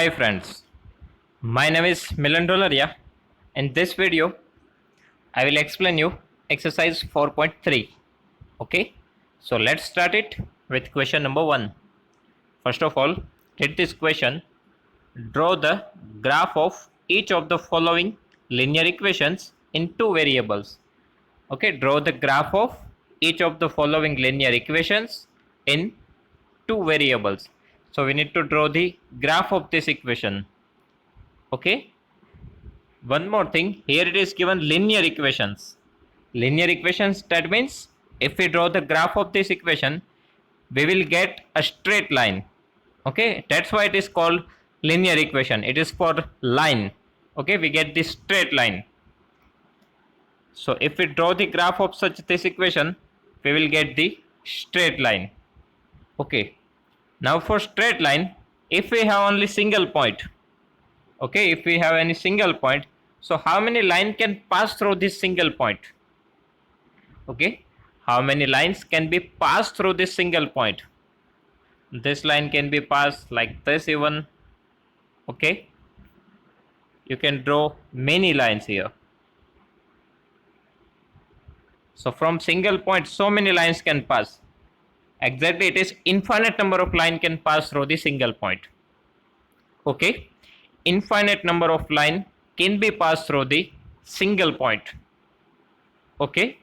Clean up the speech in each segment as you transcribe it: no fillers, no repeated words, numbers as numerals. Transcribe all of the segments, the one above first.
Hi friends, my name is Milan Dolaria. In this video, I will explain you exercise 4.3. Okay, so let's start it with question number 1. First of all, read this question. Draw the graph of each of the following linear equations in two variables. Okay, draw the graph of each of the following linear equations in two variables. So we need to draw the graph of this equation. Okay, one more thing, here it is given linear equations. Linear equations, that means if we draw the graph of this equation, we will get a straight line. Okay, that's why it is called linear equation. It is for line. Okay, we get this straight line. So if we draw the graph of such this equation, we will get the straight line. Okay, now for straight line, if we have only single point, okay, if we have any single point, so how many line can pass through this single point? Okay, how many lines can be passed through this single point? This line can be passed like this even. Okay, you can draw many lines here. So from single point, so many lines can pass. Exactly, it is infinite number of line can pass through the single point. Okay, infinite number of line can be passed through the single point. Okay,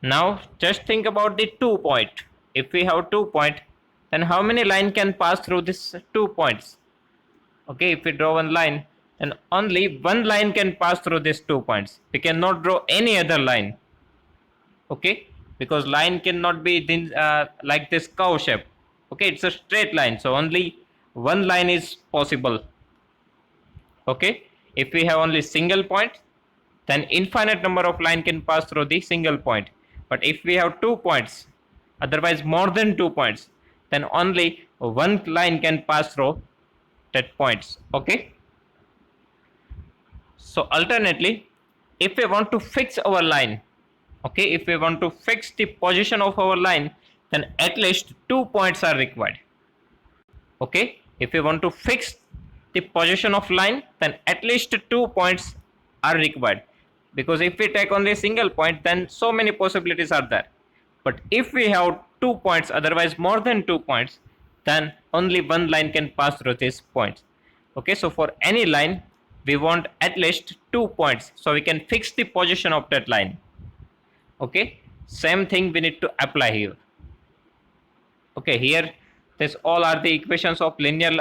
now just think about the 2 point. If we have 2 point, then how many line can pass through this 2 points? Okay, if we draw one line, then only one line can pass through these 2 points. We cannot draw any other line. Okay, because line cannot be like this curve shape. Okay, it's a straight line, so only one line is possible. Okay, if we have only single point, then infinite number of line can pass through the single point. But if we have 2 points, otherwise more than 2 points, then only one line can pass through that points. Okay, so alternately, if we want to fix our line, okay, if we want to fix the position of our line, then at least 2 points are required. Okay, if we want to fix the position of line, then at least 2 points are required, because if we take only a single point, then so many possibilities are there. But if we have 2 points, otherwise more than 2 points, then only one line can pass through these points. Okay, so for any line we want at least 2 points, so we can fix the position of that line. Okay, same thing we need to apply here. Okay, here this all are the equations of linear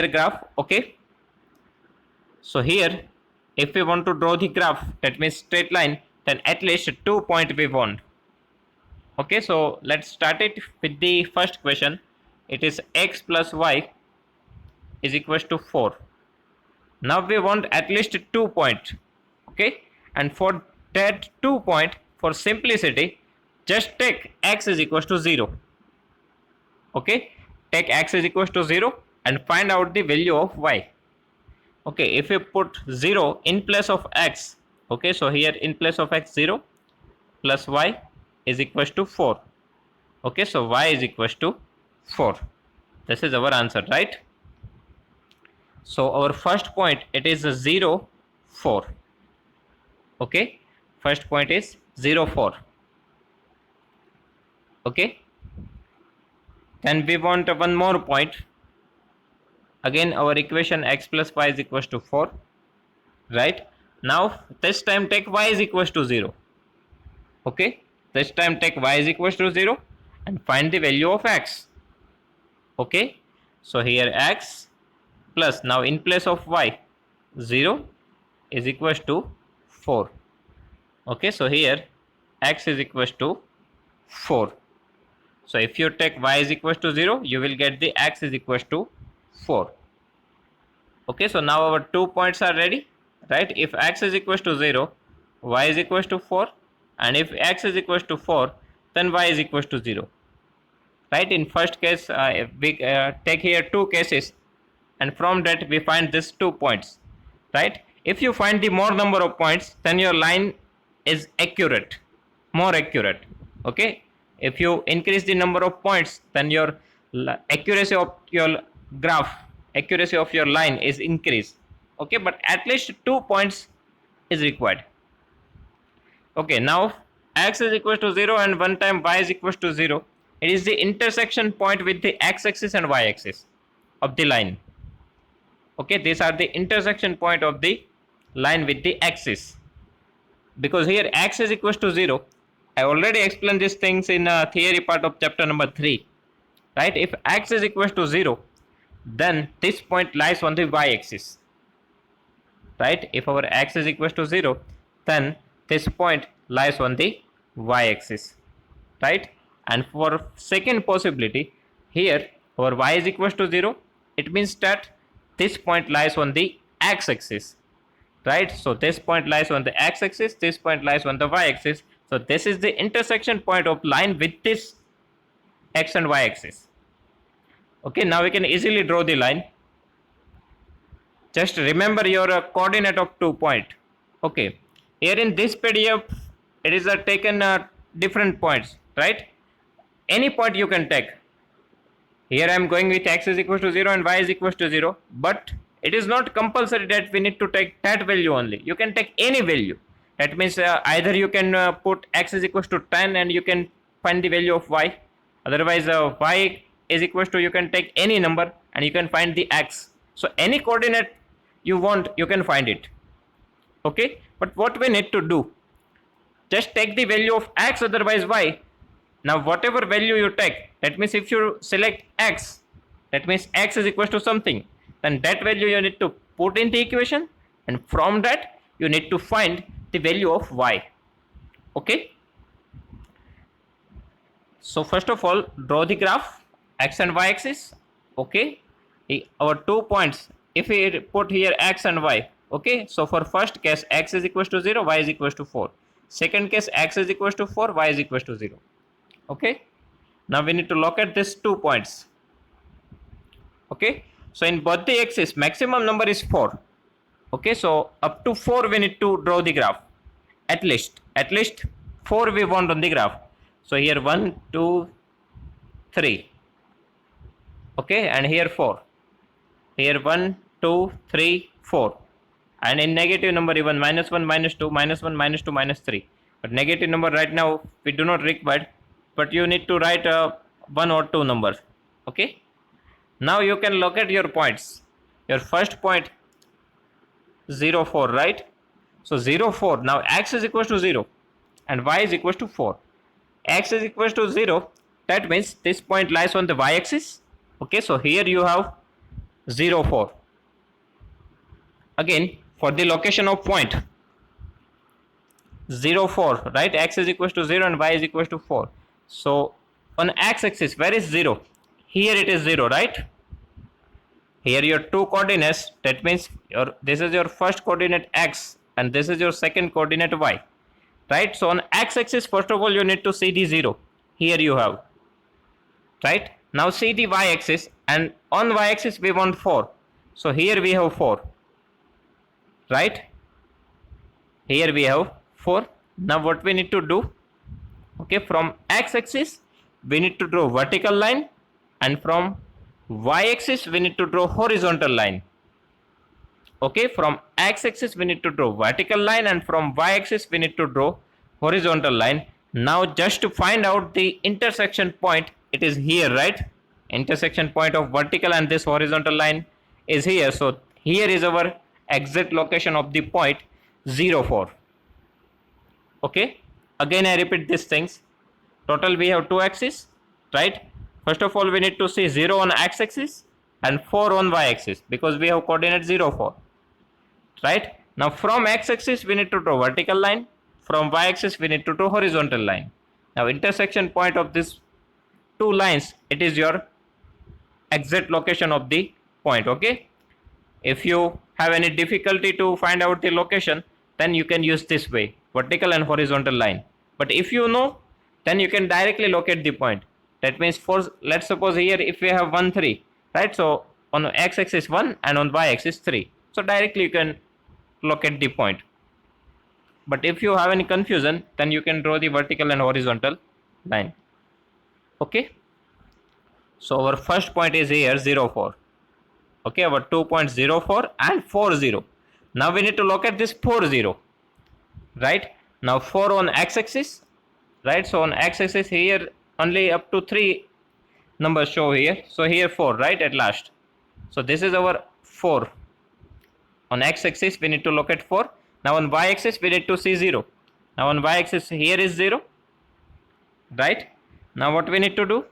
graph. Okay, so here if we want to draw the graph, that means straight line, then at least 2 point we want. Okay, so let's start it with the first question. It is x plus y is equals to 4. Now we want at least 2 point. Okay, and for that 2 point, for simplicity, just take x is equals to 0. Okay, take x is equals to 0 and find out the value of y. Okay, if we put 0 in place of x, okay, so here in place of x 0 plus y is equals to 4. Okay, so y is equals to 4. This is our answer, right? So our first point, it is 0, 4. Okay, first point is 0, 4. Okay, then we want one more point. Again our equation x plus y is equals to 4, right? Now this time take y is equals to 0. Okay, this time take y is equals to 0 and find the value of x. Okay, so here x plus, now in place of y, 0 is equals to 4. Okay, so here x is equals to 4. So if you take y is equals to 0, you will get the x is equals to 4. Okay, so now our 2 points are ready, right? If x is equals to 0, y is equals to 4, and if x is equals to 4, then y is equals to 0. Right, in first case we take here 2 cases, and from that we find these 2 points, right? If you find the more number of points, then your line is accurate, more accurate. Okay, if you increase the number of points, then your accuracy of your graph, accuracy of your line is increased. Okay, but at least 2 points is required. Okay, now x is equal to 0 and one time y is equal to 0. It is the intersection point with the x-axis and y-axis of the line. Okay, these are the intersection point of the line with the axis. Because here x is equal to 0, I already explained these things in theory part of chapter number 3. Right, if x is equal to 0, then this point lies on the y-axis. Right, if our x is equal to 0, then this point lies on the y-axis. Right, and for second possibility, here our y is equal to 0, it means that this point lies on the x-axis. Right, so this point lies on the x-axis, this point lies on the y-axis. So this is the intersection point of line with this x and y axis. Okay, now we can easily draw the line. Just remember your coordinate of 2 point. Okay, here in this PDF it is taken different points, right? Any point you can take. Here I am going with x is equal to 0 and y is equal to 0, but it is not compulsory that we need to take that value only. You can take any value. That means either you can put x is equal to 10 and you can find the value of y. Otherwise y is equal to, you can take any number and you can find the x. So any coordinate you want, you can find it. Okay, but what we need to do, just take the value of x, otherwise y. Now whatever value you take, that means if you select x, that means x is equal to something, then that value you need to put in the equation, and from that you need to find the value of y. Okay, so first of all, draw the graph x and y axis. Okay, our 2 points, if we put here x and y. Okay, so for first case x is equal to 0, y is equal to 4. Second case x is equal to 4, y is equal to 0. Okay, now we need to locate these 2 points. Okay, so in both the axes maximum number is 4. Okay, so up to 4 we need to draw the graph. At least 4 we want on the graph. So here 1 2 3. Okay, and here 4. Here 1 2 3 4. And in negative number even -1 -2 -1 -2 -3. But negative number right now we do not require, but you need to write 1 or 2 numbers. Okay, now you can locate your points. Your first point 0 4, right? So 0 4, now x is equal to 0 and y is equal to 4. X is equal to 0, that means this point lies on the y axis. Okay, so here you have 0 4. Again, for the location of point 0 4, right, x is equal to 0 and y is equal to 4. So on x axis, where is 0? Here it is 0, right? Here your 2 coordinates, that means this is your first coordinate x and this is your second coordinate y, right? So on x axis, first of all you need to see the 0. Here you have, right? Now see the y axis, and on y axis we want 4. So here we have 4, right? Here we have 4. Now what we need to do, okay, from x axis we need to draw vertical line, and from y axis we need to draw horizontal line. Okay, from x axis we need to draw vertical line, and from y axis we need to draw horizontal line. Now just to find out the intersection point, it is here, right? Intersection point of vertical and this horizontal line is here. So here is our exact location of the point 0 4. Okay, again I repeat these things. Total we have 2 axes, right? First of all we need to see 0 on x axis and 4 on y axis, because we have coordinate 0 4, right? Now from x axis we need to draw vertical line, from y axis we need to draw horizontal line. Now intersection point of these 2 lines, it is your exact location of the point. Okay, if you have any difficulty to find out the location, then you can use this way, vertical and horizontal line. But if you know, then you can directly locate the point. That means for, let's suppose here if we have 1 3, right? So on x axis 1 and on y axis 3, so directly you can locate the point. But if you have any confusion, then you can draw the vertical and horizontal line. Okay, so our first point is here 0 4. Okay, our 2.04 and 40. Now we need to locate this 40, right? Now 4 on x-axis, right? So on x-axis here only up to 3 numbers show here. So here 4, right, at last. So this is our 4. On x-axis we need to locate 4. Now on y-axis we need to see 0. Now on y-axis here is 0, right? Now what we need to do?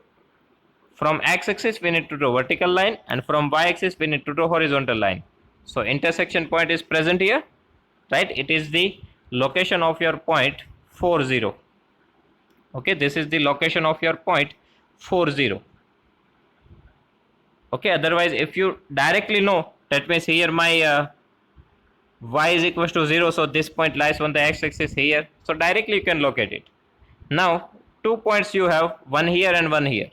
From x-axis we need to do vertical line, and from y-axis we need to do horizontal line. So intersection point is present here, right? It is the location of your point 40. Okay, this is the location of your point 40. Okay, otherwise if you directly know, that means here my y is equals to 0, so this point lies on the x-axis here, so directly you can locate it. Now 2 points you have, one here and one here.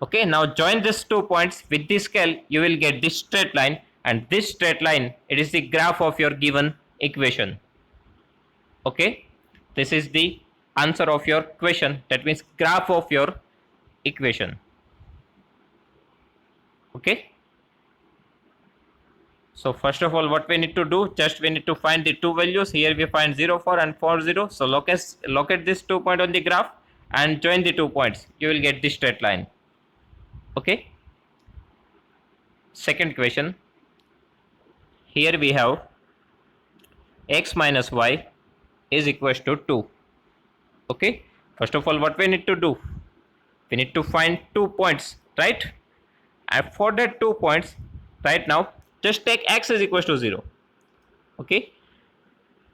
Okay, now join these 2 points with the scale, you will get this straight line, and this straight line, it is the graph of your given equation. Okay, this is the answer of your question, that means graph of your equation. Okay, so first of all what we need to do, just we need to find the two values. Here we find 0, 4 and 40. So locate this 2 point on the graph and join the 2 points, you will get this straight line. Okay, second question. Here we have x minus y is equals to 2. Okay, first of all what we need to do, we need to find 2 points, right? And for that 2 points, right now just take x is equals to 0. Okay,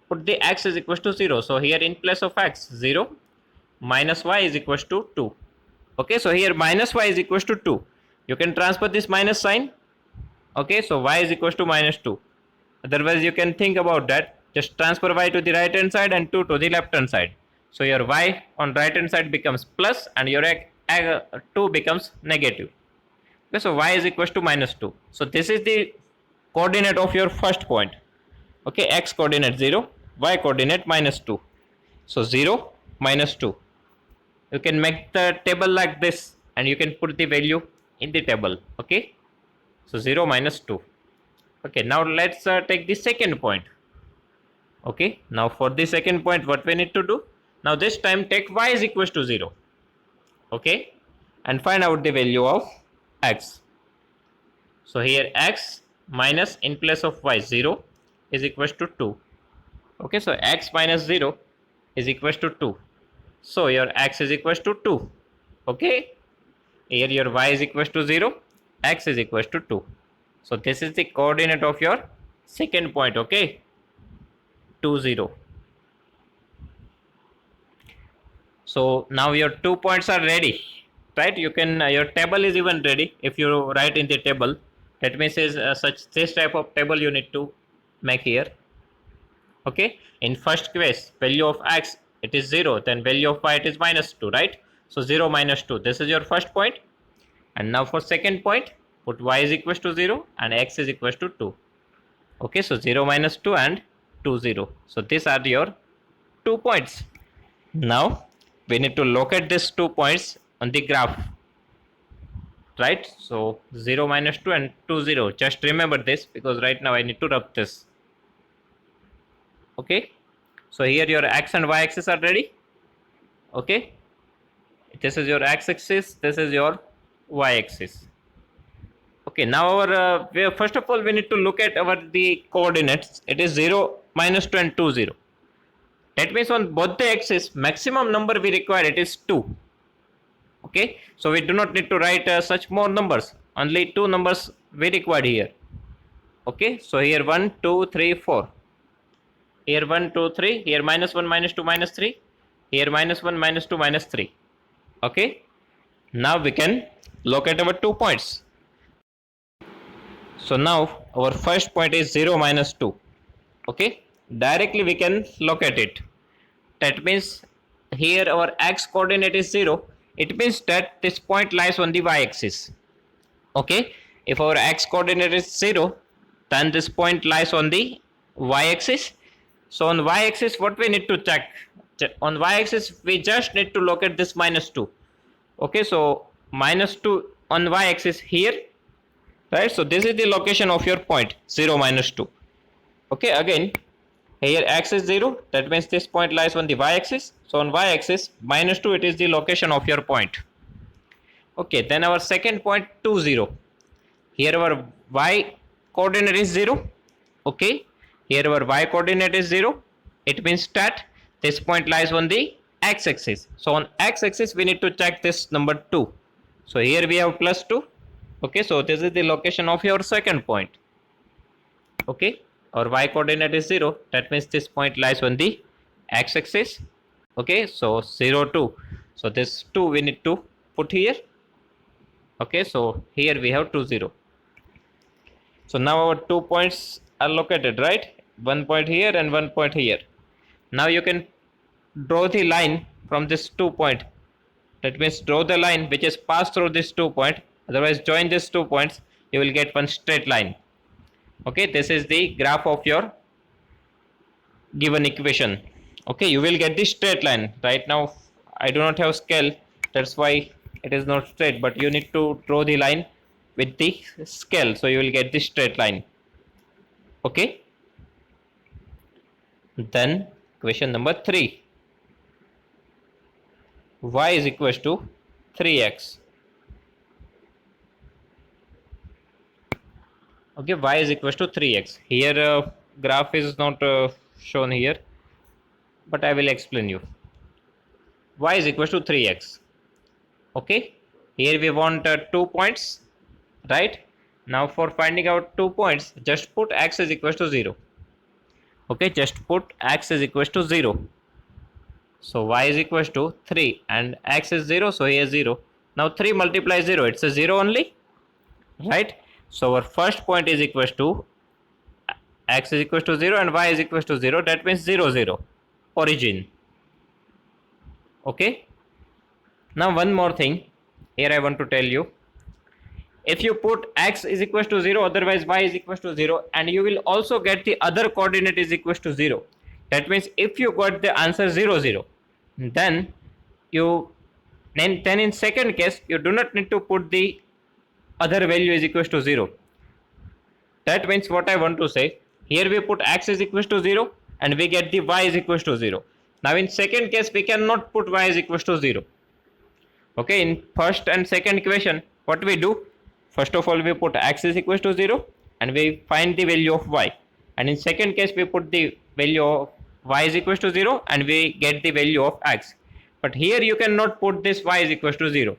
put the x is equals to 0. So here in place of x, 0 minus y is equals to 2. Okay, so here minus y is equals to 2. You can transfer this minus sign. Okay, so y is equals to minus 2. Otherwise you can think about that, just transfer y to the right hand side and 2 to the left hand side. So your y on right hand side becomes plus and your 2 becomes negative. Okay, so y is equals to minus 2. So this is the coordinate of your first point. Okay, x coordinate 0, y coordinate minus 2. So 0 minus 2. You can make the table like this and you can put the value in the table. Okay, so 0 minus 2. Okay, now let's take the second point. Okay, now for the second point what we need to do, now this time take y is equals to 0. Okay, and find out the value of x. So here x minus in place of y 0 is equals to 2. Okay, so x minus 0 is equals to 2. So your x is equals to 2. Okay, here your y is equals to 0, x is equals to 2. So this is the coordinate of your second point. Okay, 2 0. So now your 2 points are ready, right? You can your table is even ready. If you write in the table, that means is such this type of table you need to make here. Okay, in first case value of x it is 0, then value of y it is minus 2, right? So 0 minus 2, this is your first point. And now for second point, put y is equals to 0 and x is equals to 2. Okay, so 0 minus 2 and 2 0. So these are your 2 points. Now we need to locate these 2 points on the graph, right? So 0 minus 2 and 2 0. Just remember this because right now I need to rub this. Okay, so here your x and y axis are ready. Okay, this is your x axis, this is your y axis. Okay, now our first of all we need to look at our the coordinates. It is 0 minus 2 and 2 0. That means on both the axes maximum number we require it is 2. Okay, so we do not need to write such more numbers, only 2 numbers we required here. Okay, so here 1 2 3 4, here 1 2 3, here minus 1 minus 2 minus 3, here minus 1 minus 2 minus 3. Okay, now we can locate our 2 points. So now our first point is 0 minus 2. Okay, directly we can locate it. That means here our x coordinate is 0. It means that this point lies on the y axis. Okay, if our x coordinate is 0, then this point lies on the y axis. So on y axis what we need to check? On y axis we just need to locate this minus 2. Okay, so minus 2 on y axis here, right? So this is the location of your point 0 minus 2. Okay, again here x is 0, that means this point lies on the y-axis. So on y-axis minus 2, it is the location of your point. Okay, then our second point 2 0. Here our y coordinate is 0. Okay, here our y coordinate is 0. It means that this point lies on the x-axis. So on x-axis we need to check this number 2. So here we have plus 2. Okay, so this is the location of your second point. Okay, our y coordinate is 0, that means this point lies on the x-axis. Okay, so 0 2, so this 2 we need to put here. Okay, so here we have 2 0. So now our 2 points are located, right? One point here and one point here. Now you can draw the line from this 2 point. That means draw the line which is passed through this 2 point. Otherwise join these 2 points, you will get one straight line. Okay, this is the graph of your given equation. Okay, you will get the straight line. Right now I do not have scale, that's why it is not straight, but you need to draw the line with the scale, so you will get the straight line. Okay, then question number 3, y is equals to 3x. Okay, y is equals to 3x. Here graph is not shown here, but I will explain you. Y is equals to 3x. Okay, here we want 2 points, right? Now for finding out 2 points, just put x is equals to 0. Okay, just put x is equals to 0. So y is equals to 3 and x is 0, so here 0. Now 3 multiply 0, it's a 0 only, right? So our first point is equals to x is equals to 0 and y is equals to 0, that means 0 0 origin. Okay, now one more thing here I want to tell you. If you put x is equals to 0, otherwise y is equals to 0, and you will also get the other coordinate is equals to 0. That means if you got the answer 0 0, then in second case you do not need to put the other value is equals to 0. That means what I want to say, here we put x is equals to 0 and we get the y is equals to 0. Now in second case we cannot put y is equals to 0. Okay, in first and second equation what we do, first of all we put x is equals to 0 and we find the value of y, and in second case we put the value of y is equals to 0 and we get the value of x. But here you cannot put this y is equals to 0.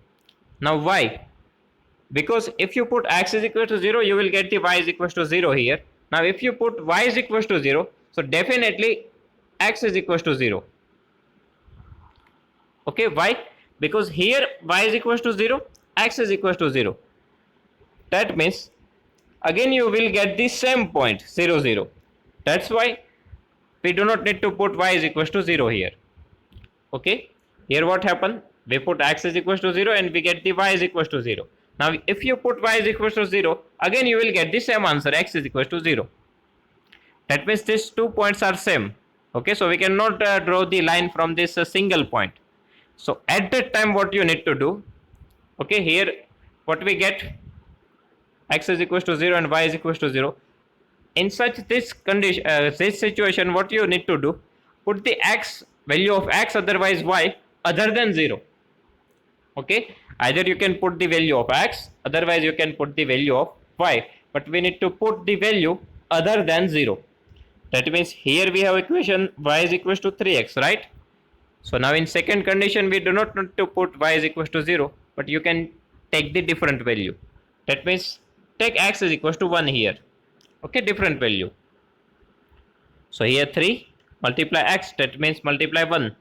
Now why? Because if you put x is equal to 0, you will get the y is equals to 0 here. Now if you put y is equals to 0, so definitely x is equals to 0. Okay, why? Because here y is equals to 0, x is equals to 0. That means again you will get the same point 0 0. That's why we do not need to put y is equals to 0 here. Okay, here what happened, we put x is equals to 0 and we get the y is equals to 0. Now if you put y is equals to 0, again you will get the same answer, x is equals to 0. That means these 2 points are same. Okay, so we cannot draw the line from this single point. So at that time what you need to do, okay, here what we get, x is equals to 0 and y is equals to 0. In such this condition, this situation, what you need to do, put the x value of x, otherwise y, other than 0. Okay, either you can put the value of x, otherwise you can put the value of y, but we need to put the value other than 0. That means here we have equation y is equals to 3x, right? So now in second condition we do not need to put y is equals to 0, but you can take the different value. That means take x is equals to 1 here. Okay, different value. So here 3 multiply x, that means multiply 1.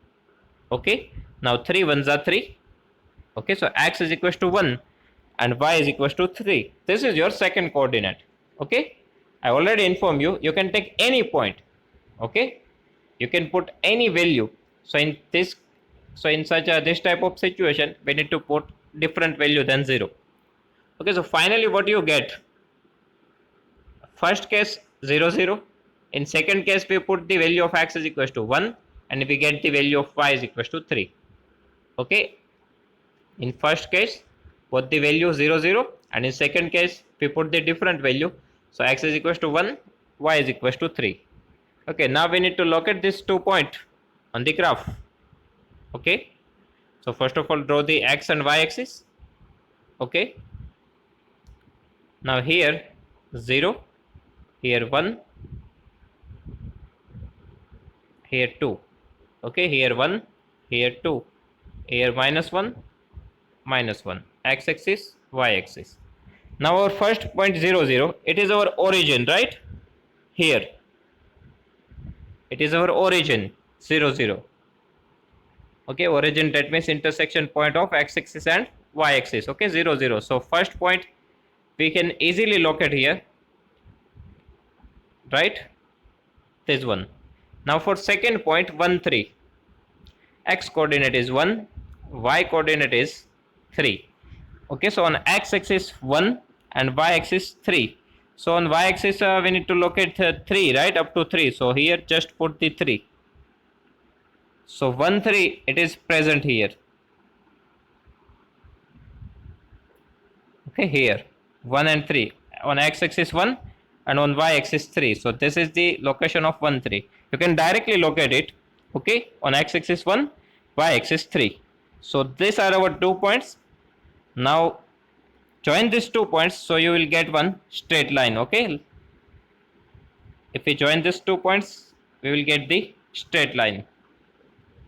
Okay, now 3 ones are 3. Okay, so x is equals to 1 and y is equals to 3. This is your second coordinate. Okay, I already informed you, you can take any point. Okay, you can put any value. So in this, so in such a this type of situation we need to put different value than 0. Okay, so finally what you get, first case 0 0, in second case we put the value of x is equals to 1 and we get the value of y is equals to 3. Okay, in first case put the value 0 0 and in second case we put the different value, so x is equals to 1, y is equals to 3. Okay, now we need to locate this 2 point on the graph. Okay, so first of all draw the x and y axis. Okay, now here 0, here 1, here 2. Okay, here 1, here 2, here -1, -1, x axis, y axis. Now our first point 0, 0, it is our origin, right? Here it is our origin 0, 0. Okay, origin, that means intersection point of x axis and y axis. Okay, 0, 0. So first point we can easily locate here, right? This one. Now for second point 1, 3, x coordinate is 1, y coordinate is 3. Okay, so on x axis 1 and y axis 3. So on y axis we need to locate 3, right, up to 3. So here just put the 3. So 1, 3, it is present here. Okay, here 1 and 3 on x axis 1 and on y axis 3. So this is the location of 1, 3. You can directly locate it. Okay, on x axis 1, y axis 3. So these are our 2 points. Now join these 2 points, so you will get one straight line. Okay, if we join these 2 points, we will get the straight line.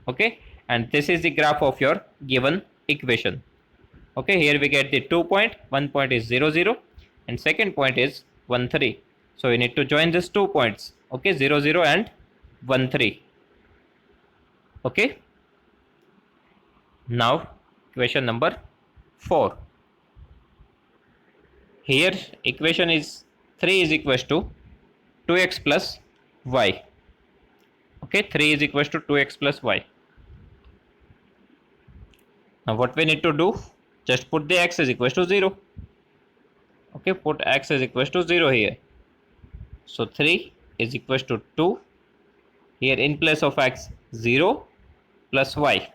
Okay, and this is the graph of your given equation. Okay, here we get the 2 point, 1 point is 0, 0, and second point is 1, 3. So we need to join these 2 points. Okay, 0, 0 and 1, 3. Okay, now equation number 4. Here equation is 3 is equals to 2x plus y. Okay, 3 is equals to 2x plus y. Now what we need to do, just put the x is equals to 0. Okay, put x is equals to 0 here. So 3 is equals to 2. Here in place of x 0 plus y.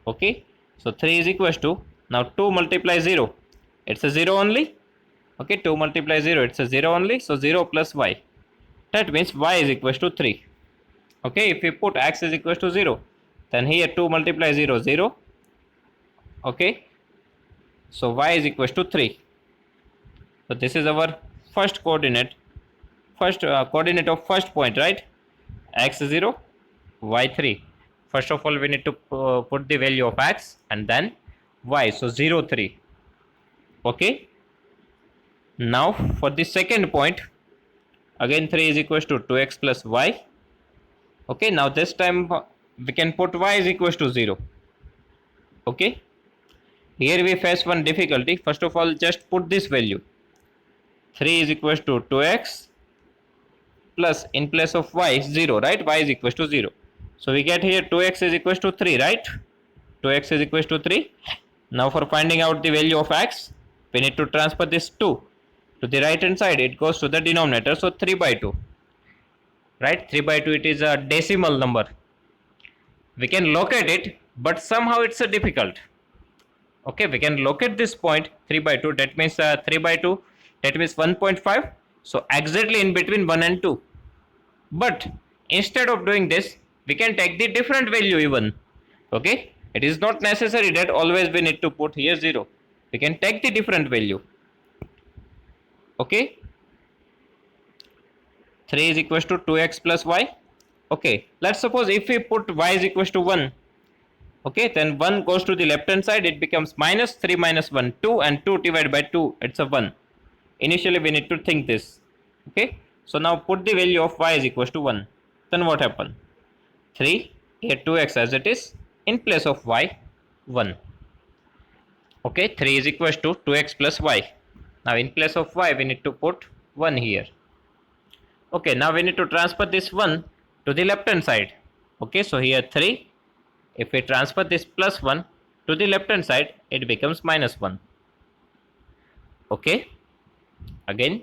Okay, so 3 is equals to, now 2 multiply 0, it's a 0 only. Okay, 2 multiply 0, it's a 0 only. So 0 plus y, that means y is equals to 3. Okay, if we put x is equals to 0, then here 2 multiply 0, 0. Okay, so y is equals to 3. So this is our first coordinate, coordinate of first point, right? X 0, y 3. First of all we need to put the value of x and then y, so 0, 3. Okay, now for the second point, again 3 is equals to 2x plus y. Okay, now this time we can put y is equals to 0. Okay, here we face one difficulty. First of all, just put this value, 3 is equals to 2x plus in place of y is 0, right? Y is equals to 0. So we get here 2x is equals to 3, right? 2x is equals to 3. Now for finding out the value of x, we need to transfer this 2 to the right hand side. It goes to the denominator, so 3 by 2, right? 3 by 2, it is a decimal number. We can locate it, but somehow it's a difficult. Okay, we can locate this point 3 by 2, that means 3 by 2, that means 1.5. So exactly in between 1 and 2. But instead of doing this, we can take the different value even. Okay, it is not necessary that always we need to put here 0. We can take the different value. Okay, 3 is equals to 2x plus y. Okay, let's suppose if we put y is equals to 1. Okay, then 1 goes to the left hand side, it becomes minus 3 minus 1, 2, and 2 divided by 2, it's a 1. Initially we need to think this. Okay, so now put the value of y is equals to 1. Then what happened? 3, here 2x as it is, in place of y 1. Okay, 3 is equals to 2x plus y. Now in place of y we need to put 1 here. Okay, now we need to transfer this 1 to the left hand side. Okay, so here 3, if we transfer this plus 1 to the left hand side, it becomes minus 1. Okay, again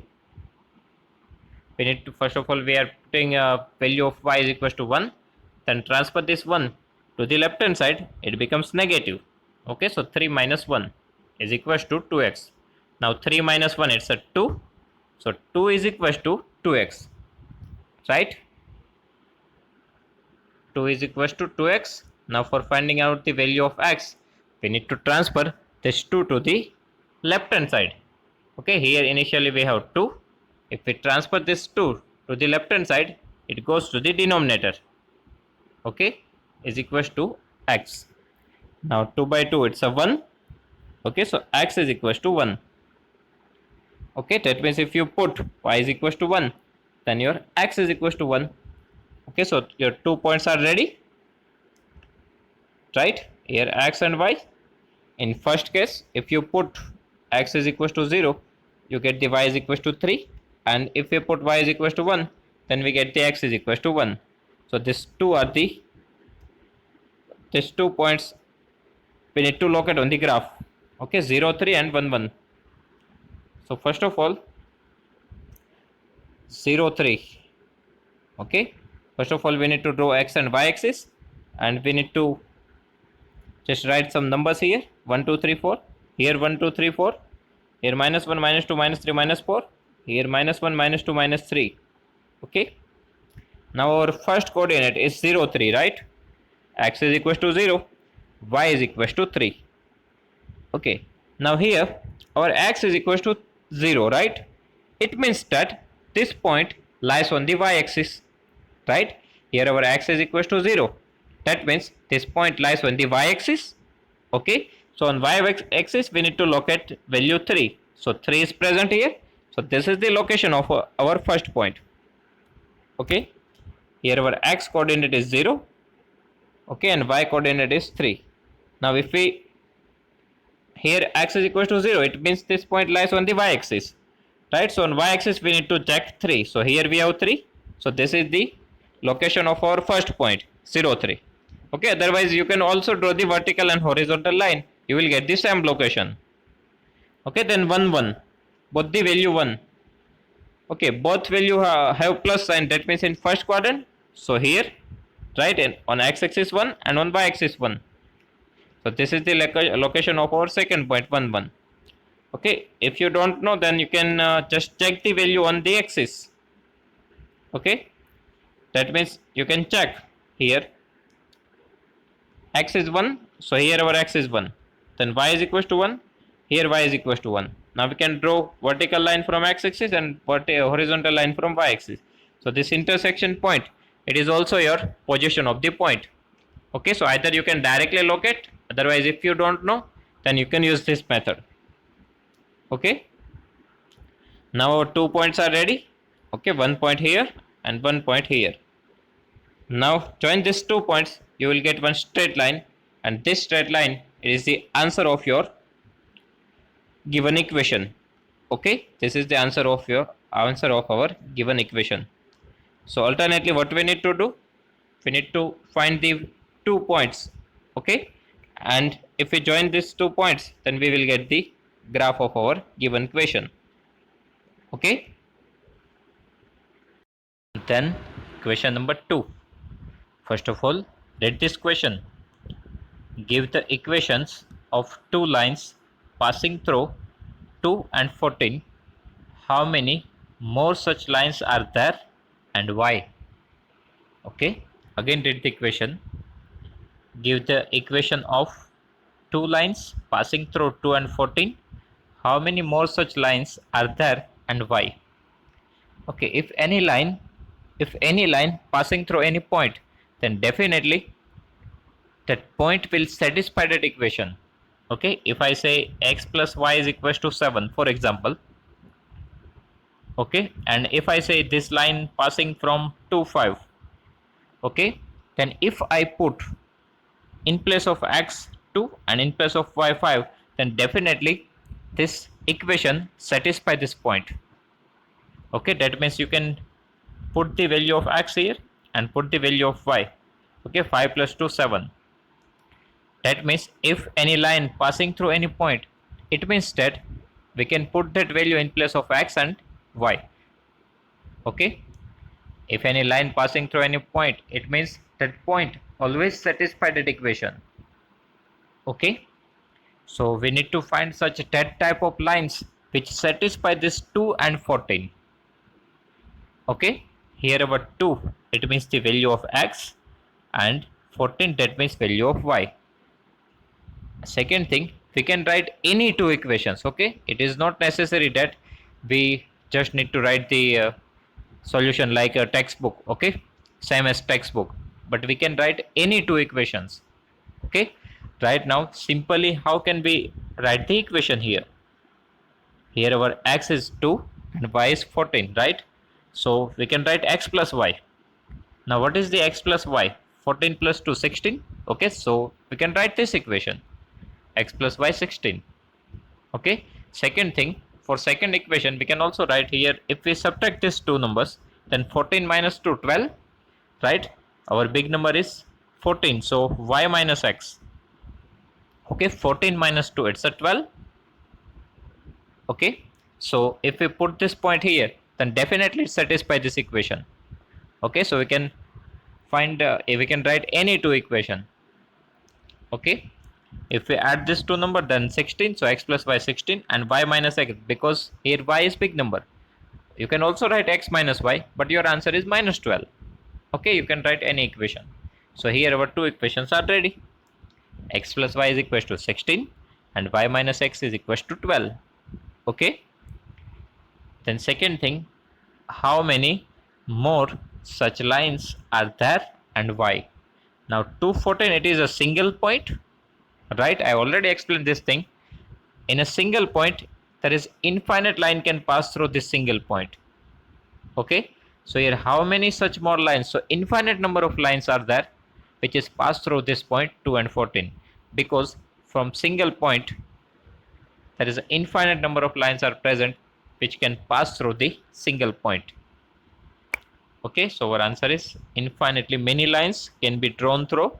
we need to, first of all we are putting a value of y is equals to 1, then transfer this 1 to the left hand side, it becomes negative. Okay, so 3 minus 1 is equals to 2x. Now 3 minus 1, it's a 2. So 2 is equals to 2x, right? 2 is equals to 2x. Now for finding out the value of x, we need to transfer this 2 to the left hand side. Okay, here initially we have 2. If we transfer this 2 to the left hand side, it goes to the denominator. Okay, is equals to x. Now 2 by 2, it's a 1. Okay, so x is equals to 1. Okay, that means if you put y is equals to 1, then your x is equals to 1. Okay, so your 2 points are ready, right? Here x and y. In first case, if you put x is equals to 0, you get the y is equals to 3, and if you put y is equals to 1, then we get the x is equals to 1. So these 2 points we need to locate on the graph. Okay, 0, 3 and 1, 1. So first of all, 0, 3. Okay, first of all we need to draw x and y axis, and we need to just write some numbers here. 1, 2, 3, 4. Here 1, 2, 3, 4. Here minus 1, minus 2, minus 3, minus 4. Here minus 1, minus 2, minus 3. Okay. Now our first coordinate is 0, 3, right? X is equals to 0. Y is equals to 3. Okay. Now here our x is equals to 0, right? It means that this point lies on the y-axis, right? Here our x is equals to 0. That means this point lies on the y-axis. Okay, so on y-axis we need to locate value 3. So 3 is present here. So this is the location of our first point. Okay, here our x coordinate is 0. Okay, and y coordinate is 3. Now if we, here x is equals to 0, it means this point lies on the y-axis, right? So on y-axis we need to check 3. So here we have 3. So this is the location of our first point, 0, 3. Okay, otherwise you can also draw the vertical and horizontal line. You will get the same location. Okay, then 1, 1. Both the value 1. Okay, both value have plus sign. That means in first quadrant. So here, right, and on x-axis 1 and on y-axis 1. So this is the location of our second point, 1, 1. Okay, if you don't know, then you can just check the value on the axis. Okay, that means you can check here x is 1, so here our x is 1, then y is equals to 1, here y is equals to 1. Now we can draw vertical line from x-axis and horizontal line from y-axis. So this intersection point, it is also your position of the point. Okay, so either you can directly locate, otherwise if you don't know, then you can use this method. Okay, now our 2 points are ready. Okay, 1 point here and 1 point here. Now join these 2 points, you will get one straight line, and this straight line is the answer of your given equation. Okay, this is the answer of our given equation. So alternately what we need to do, we need to find the 2 points. Okay, and if we join these 2 points, then we will get the graph of our given equation. Okay, then question number 2. First of all, read this question. Give the equations of 2 lines passing through 2 and 14. How many more such lines are there and why? Okay, again read the equation. Give the equation of 2 lines passing through 2 and 14. How many more such lines are there and why? Okay, if any line passing through any point, then definitely that point will satisfy that equation. Okay, if I say x plus y is equals to 7, for example. Okay, and if I say this line passing from 2, 5. Okay, then if I put in place of x 2 and in place of y 5, then definitely this equation satisfy this point. Okay, that means you can put the value of x here and put the value of y. Okay, 5 plus 2, 7. That means if any line passing through any point, it means that we can put that value in place of x and y. Okay, if any line passing through any point, it means that point always satisfy that equation. Okay, so we need to find such that type of lines which satisfy this 2 and 14. Okay, here our 2, it means the value of x, and 14, that means value of y. Second thing, we can write any two equations. Okay, it is not necessary that we just need to write the solution like a textbook. Okay, same as textbook, but we can write any two equations. Okay, right now simply how can we write the equation here? Here our x is 2 and y is 14, right? So we can write x plus y. Now what is the x plus y? 14 plus 2, 16. Okay, so we can write this equation, x plus y 16. Okay, second thing, for second equation we can also write here, if we subtract these two numbers, then 14 minus 2, 12, right? Our big number is 14, so y minus x. Okay, 14 minus 2, it's a 12. Okay, so if we put this point here, then definitely it satisfies this equation. Okay, so we can find we can write any two equation. Okay, if we add this two number, then 16, so x plus y 16 and y minus x, because here y is big number. You can also write x minus y, but your answer is minus 12. Okay, you can write any equation. So here our two equations are ready. X plus y is equal to 16 and y minus x is equal to 12. Okay, then second thing, how many more such lines are there and why? Now 214, it is a single point, right? I already explained this thing. In a single point, there is infinite line can pass through this single point. Okay, so here how many such more lines? So infinite number of lines are there which is passed through this point 2 and 14, because from single point there is an infinite number of lines are present which can pass through the single point. Okay, so our answer is infinitely many lines can be drawn through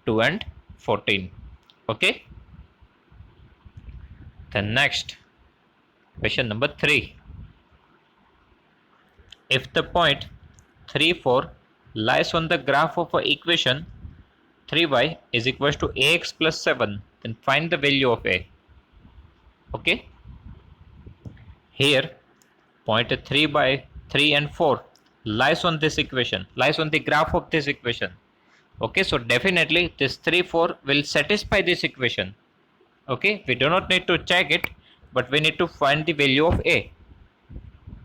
2 and 14. Okay, then next question number 3. If the point 3, 4 lies on the graph of an equation 3y is equal to ax plus 7, then find the value of a. Okay, here point 3 by 3 and 4 lies on this equation, lies on the graph of this equation. Okay, so definitely this 3, 4 will satisfy this equation. Okay, we do not need to check it, but we need to find the value of a.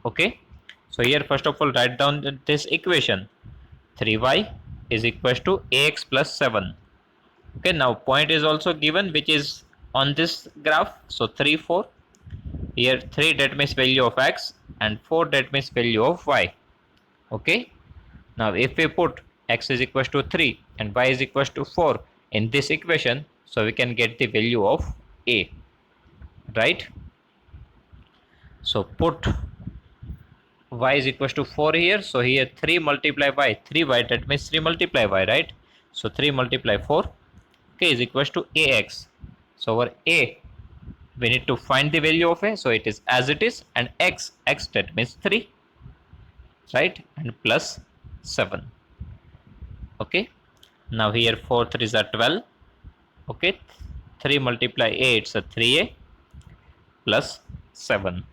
Okay, so here first of all write down this equation, 3y is equal to ax plus 7. Okay, now point is also given which is on this graph, so 3, 4. Here 3, that means value of x, and 4, that means value of y. Okay, now if we put x is equal to 3 and y is equal to 4 in this equation, so we can get the value of a, right? So put y is equal to 4 here, so here 3 multiply y, 3y, that means 3 multiply y, right? So 3 multiply 4, okay, is equal to ax. So our a, we need to find the value of a, so it is as it is, and x, that means 3, right, and plus 7. Okay, now here 4 3s are 12. Okay, 3 multiply a, it's a 3a plus 7.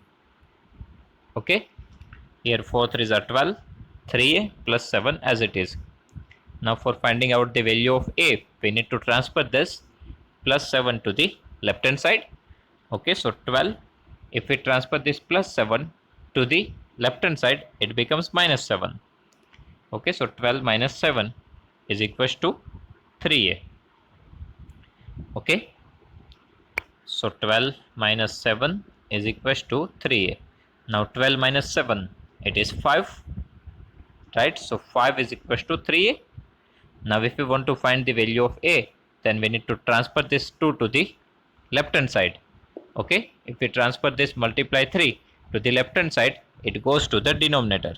Okay, here 4 3s are 12, 3a plus 7 as it is. Now for finding out the value of a, we need to transfer this plus 7 to the left hand side. Okay, so 12, if we transfer this plus 7 to the left hand side, it becomes minus 7. Okay, so 12 minus 7 is equal to 3a. Okay, so 12 minus 7 is equal to 3a. Now 12 minus 7, it is 5, right? So 5 is equal to 3a. Now if we want to find the value of a, then we need to transfer this 2 to the left hand side. Okay, if we transfer this multiply 3 to the left hand side, it goes to the denominator.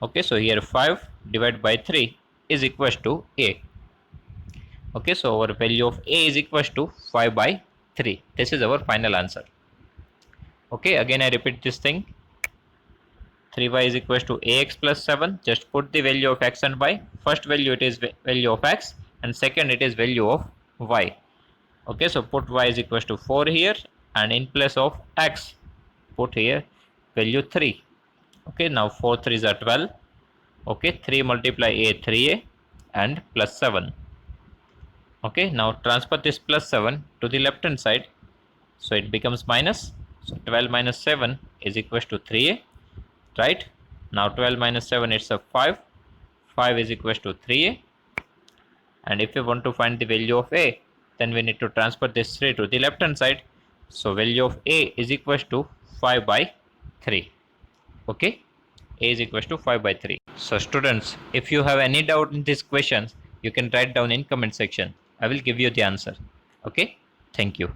Okay, so here 5 divided by 3 is equal to a. Okay, so our value of a is equal to 5 by 3. This is our final answer. Okay, again I repeat this thing, 3y is equal to ax plus 7. Just put the value of x and y. First value it is value of x, and second it is value of y. Okay, so put y is equal to 4 here, and in place of x put here value 3. Okay, now 4 3s are 12. Okay, 3 multiply a 3a and plus 7. Okay, now transfer this plus 7 to the left hand side, so it becomes minus. So 12 minus 7 is equals to 3a, right? Now 12 minus 7 it's a 5. 5 is equals to 3a, and if we want to find the value of a, then we need to transfer this 3 to the left hand side. So value of a is equals to 5 by 3. Okay, a is equals to 5 by 3. So students, if you have any doubt in these questions, you can write down in comment section. I will give you the answer. Okay, thank you.